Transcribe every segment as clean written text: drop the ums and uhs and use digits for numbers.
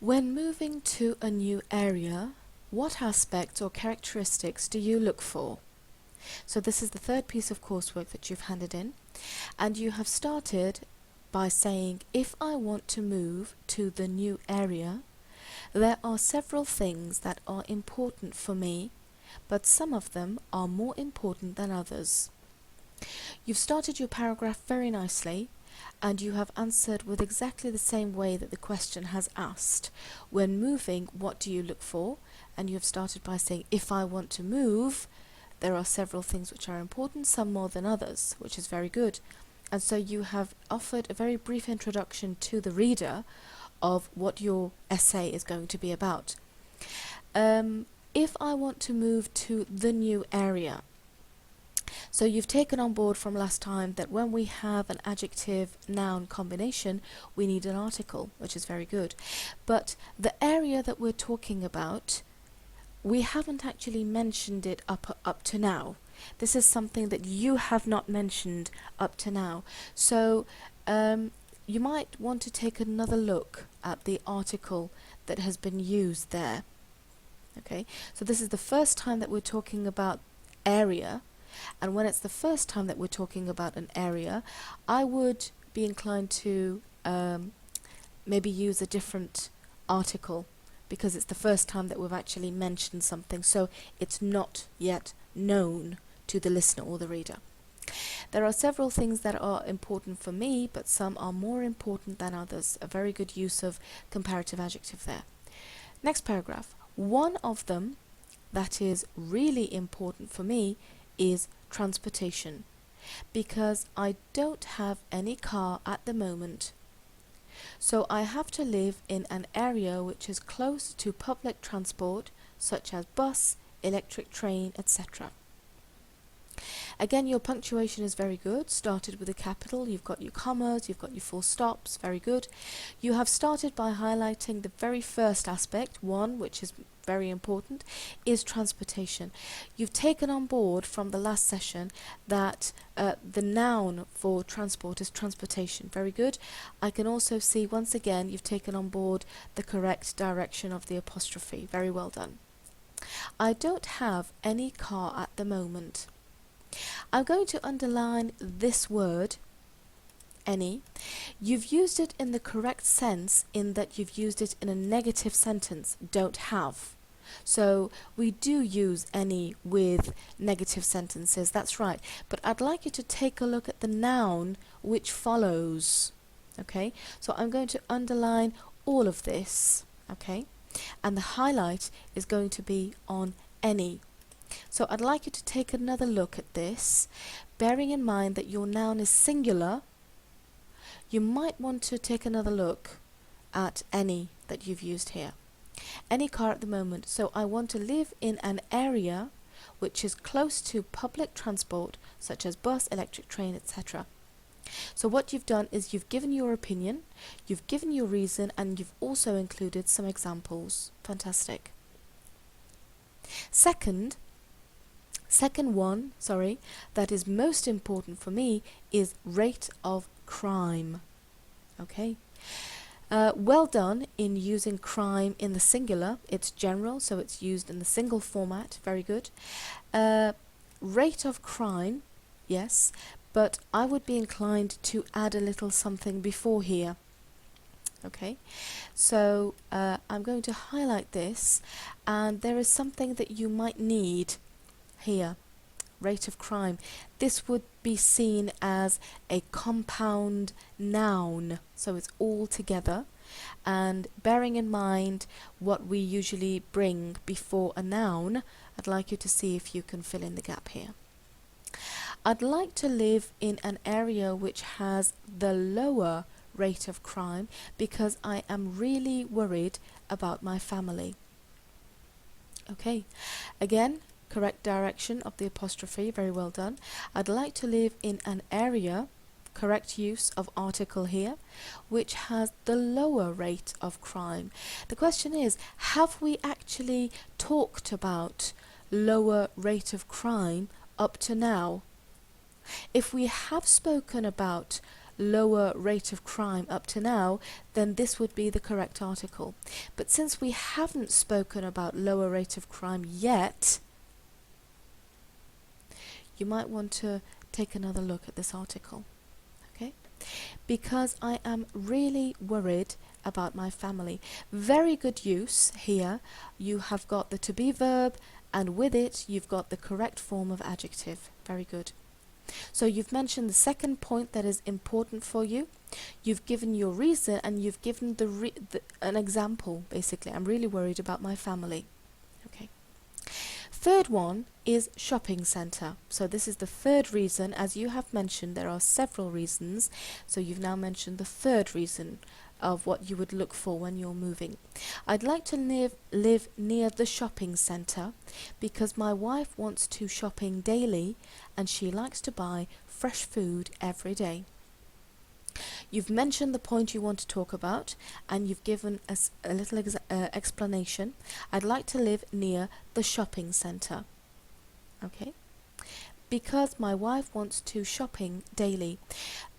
When moving to a new area, what aspects or characteristics do you look for? So this is the third piece of coursework that you've handed in, and you have started by saying, if I want to move to the new area, there are several things that are important for me, but some of them are more important than others. You've started your paragraph very nicely, and you have answered with exactly the same way that the question has asked. When moving, what do you look for? And you have started by saying, if I want to move, there are several things which are important, some more than others, which is very good. And so you have offered a very brief introduction to the reader of what your essay is going to be about. If I want to move to the new area, so you've taken on board from last time that when we have an adjective-noun combination, we need an article, which is very good. But the area that we're talking about, we haven't actually mentioned it up to now. This is something that you have not mentioned up to now. So you might want to take another look at the article that has been used there. Okay, so this is the first time that we're talking about area. And when it's the first time that we're talking about an area, I would be inclined to maybe use a different article, because it's the first time that we've actually mentioned something, so it's not yet known to the listener or the reader. There are several things that are important for me, but some are more important than others. A very good use of comparative adjective there. Next paragraph. One of them that is really important for me is transportation, because I don't have any car at the moment. So I have to live in an area which is close to public transport, such as bus, electric train, etc. Again, your punctuation is very good. Started with a capital, you've got your commas, you've got your full stops, very good. You have started by highlighting the very first aspect, one, which is very important, is transportation. You've taken on board from the last session that the noun for transport is transportation. Very good. I can also see, once again, you've taken on board the correct direction of the apostrophe. Very well done. I don't have any car at the moment. I'm going to underline this word, any. You've used it in the correct sense in that you've used it in a negative sentence, don't have. So we do use any with negative sentences, that's right. But I'd like you to take a look at the noun which follows. Okay, so I'm going to underline all of this, okay, and the highlight is going to be on any. So I'd like you to take another look at this, bearing in mind that your noun is singular. You might want to take another look at any that you've used here. Any car at the moment. So I want to live in an area which is close to public transport, such as bus, electric train, etc. So what you've done is you've given your opinion, you've given your reason, and you've also included some examples. Fantastic. Second one, that is most important for me is rate of crime. Okay. Well done in using crime in the singular. It's general, so it's used in the single format. Very good. Rate of crime, yes, but I would be inclined to add a little something before here. Okay, so I'm going to highlight this, and there is something that you might need here. Rate of crime. This would be seen as a compound noun, so it's all together, and bearing in mind what we usually bring before a noun, I'd like you to see if you can fill in the gap here. I'd like to live in an area which has the lower rate of crime because I am really worried about my family. Okay, again, correct direction of the apostrophe, very well done. I'd like to live in an area, correct use of article here, which has the lower rate of crime. The question is, have we actually talked about lower rate of crime up to now? If we have spoken about lower rate of crime up to now, then this would be the correct article. But since we haven't spoken about lower rate of crime yet, you might want to take another look at this article, okay? Because I am really worried about my family. Very good use here. You have got the to be verb, and with it you've got the correct form of adjective. Very good. So you've mentioned the second point that is important for you. You've given your reason, and you've given an example, basically. I'm really worried about my family. Okay. Third one is shopping centre. So this is the third reason. As you have mentioned, there are several reasons. So you've now mentioned the third reason of what you would look for when you're moving. I'd like to live near the shopping centre because my wife wants to shopping daily and she likes to buy fresh food every day. You've mentioned the point you want to talk about, and you've given us a little explanation. I'd like to live near the shopping centre. Okay? Because my wife wants to shopping daily.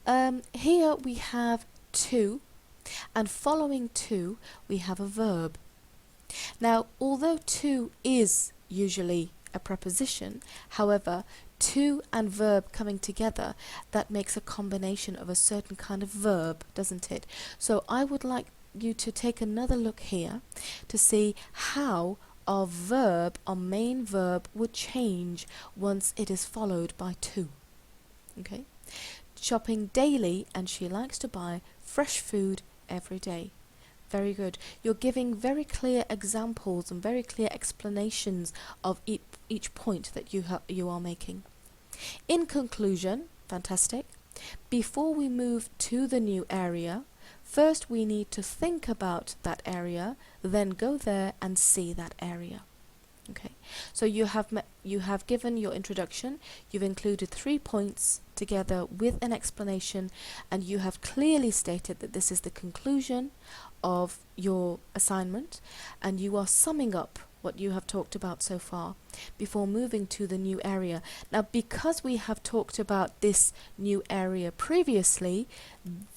Here we have to, and following to we have a verb. Now, although to is usually a preposition, however, to and verb coming together, that makes a combination of a certain kind of verb, doesn't it? So I would like you to take another look here to see how our verb, our main verb, would change once it is followed by to. Okay? Shopping daily, and she likes to buy fresh food every day. Very good. You're giving very clear examples and very clear explanations of each point that you are making. In conclusion, fantastic. Before we move to the new area, first we need to think about that area, then go there and see that area. Okay. So you have given your introduction, you've included 3 points together with an explanation, and you have clearly stated that this is the conclusion of your assignment, and you are summing up what you have talked about so far before moving to the new area. Now, because we have talked about this new area previously,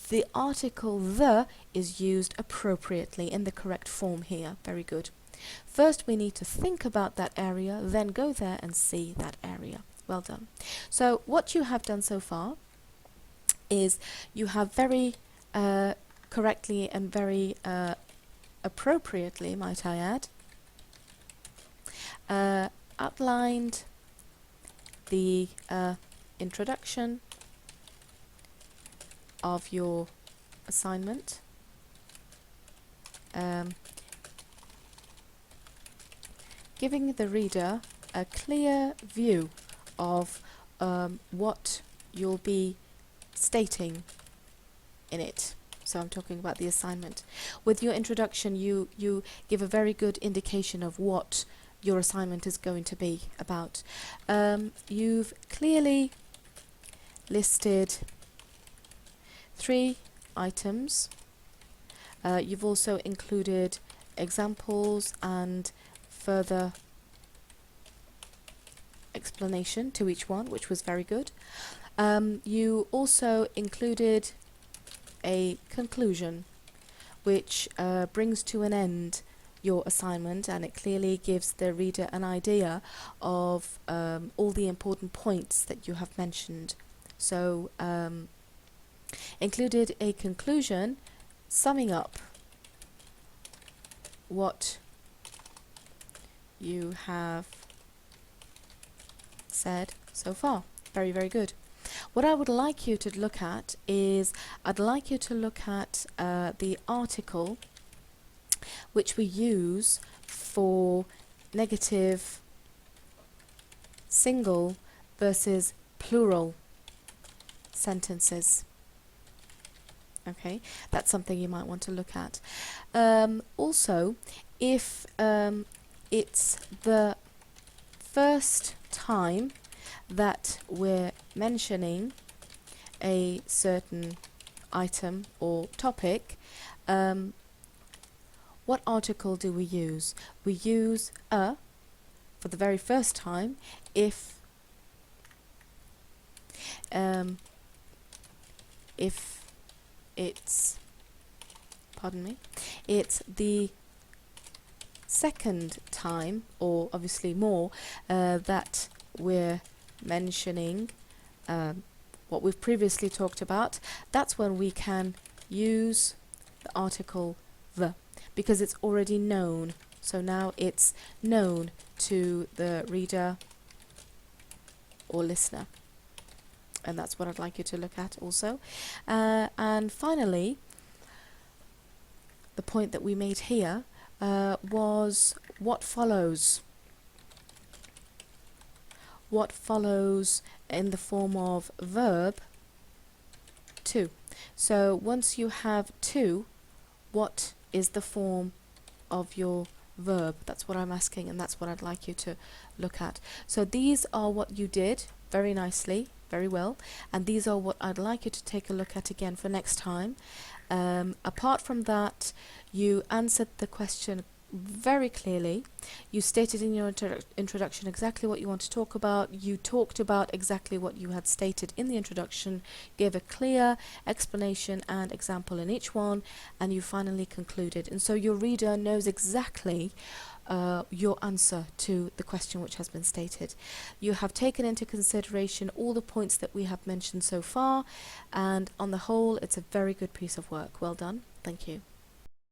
the article the is used appropriately in the correct form here. Very good. First, we need to think about that area, then go there and see that area. Well done. So what you have done so far is you have very correctly and very appropriately, might I add, outlined the introduction of your assignment, giving the reader a clear view of what you'll be stating in it. So I'm talking about the assignment. With your introduction, you give a very good indication of what your assignment is going to be about. You've clearly listed 3 items. You've also included examples and further explanation to each one, which was very good. You also included a conclusion which brings to an end your assignment, and it clearly gives the reader an idea of all the important points that you have mentioned. So included a conclusion summing up what you have said so far. Very, very good. What I would like you to look at is, I'd like you to look at the article which we use for negative single versus plural sentences. Okay, that's something you might want to look at. Also, if it's the first time that we're mentioning a certain item or topic, what article do we use? We use a for the very first time if if it's, pardon me, it's the second time, or obviously more, that we're mentioning what we've previously talked about, that's when we can use the article the, because it's already known. So now it's known to the reader or listener. And that's what I'd like you to look at also. And finally, the point that we made here was what follows. What follows in the form of verb to. So once you have to, what is the form of your verb? That's what I'm asking, and that's what I'd like you to look at. So these are what you did very nicely, very well, and these are what I'd like you to take a look at again for next time. Apart from that, you answered the question very clearly. You stated in your introduction exactly what you want to talk about. You talked about exactly what you had stated in the introduction, gave a clear explanation and example in each one, and you finally concluded. And so your reader knows exactly your answer to the question which has been stated. You have taken into consideration all the points that we have mentioned so far, and on the whole, it's a very good piece of work. Well done. Thank you.